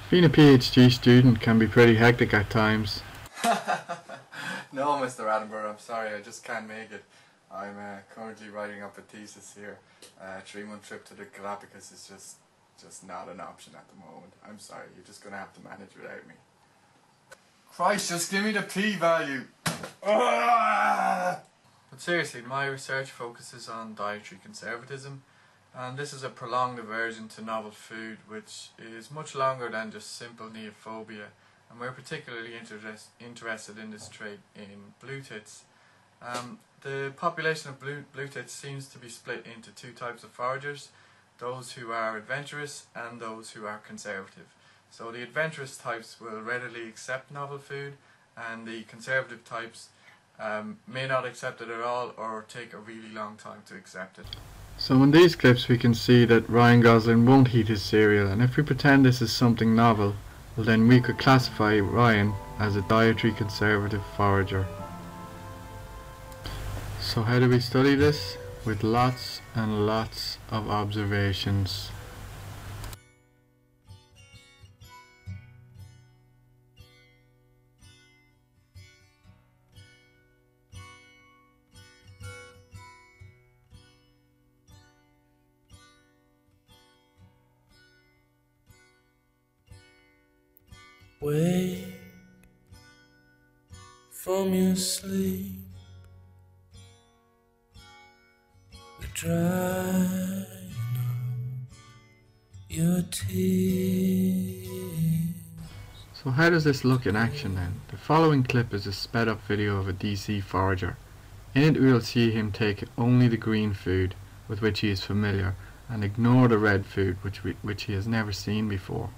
Being a PhD student can be pretty hectic at times. No, Mr. Attenborough, I'm sorry, I just can't make it. I'm currently writing up a thesis here. A 3-month trip to the Galapagos is just not an option at the moment. I'm sorry, you're just going to have to manage without me. Christ, just give me the p-value! But seriously, my research focuses on dietary conservatism, and this is a prolonged aversion to novel food which is much longer than just simple neophobia, and we're particularly interested in this trait in blue tits. The population of blue tits seems to be split into two types of foragers, those who are adventurous and those who are conservative. So the adventurous types will readily accept novel food, and the conservative types may not accept it at all or take a really long time to accept it. So in these clips we can see that Ryan Gosling won't eat his cereal, and if we pretend this is something novel, well then we could classify Ryan as a dietary conservative forager. So how do we study this? With lots and lots of observations. Wake from your sleep, drying up your tears. So how does this look in action then? The following clip is a sped up video of a DC forager. In it we will see him take only the green food with which he is familiar and ignore the red food which he has never seen before.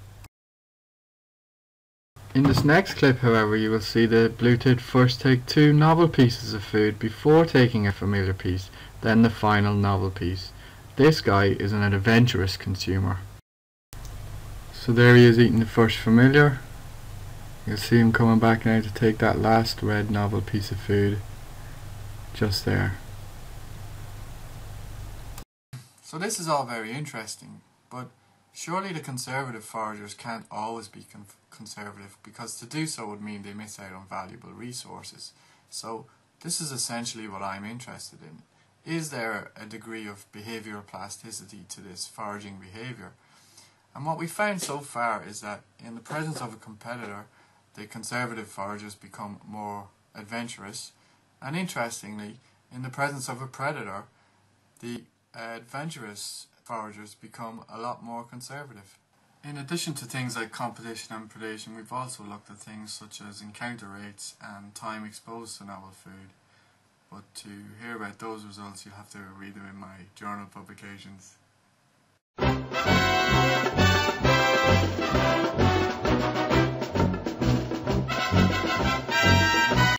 In this next clip, however, you will see the blue tit first take two novel pieces of food before taking a familiar piece, then the final novel piece. This guy is an adventurous consumer. So there he is eating the first familiar. You'll see him coming back now to take that last red novel piece of food. Just there. So this is all very interesting, but surely the conservative foragers can't always be conservative, because to do so would mean they miss out on valuable resources. So this is essentially what I'm interested in. Is there a degree of behavioural plasticity to this foraging behaviour? And what we found so far is that in the presence of a competitor, the conservative foragers become more adventurous, and interestingly, in the presence of a predator, the adventurous foragers become a lot more conservative. In addition to things like competition and predation, we've also looked at things such as encounter rates and time exposed to novel food. But to hear about those results, you'll have to read them in my journal publications.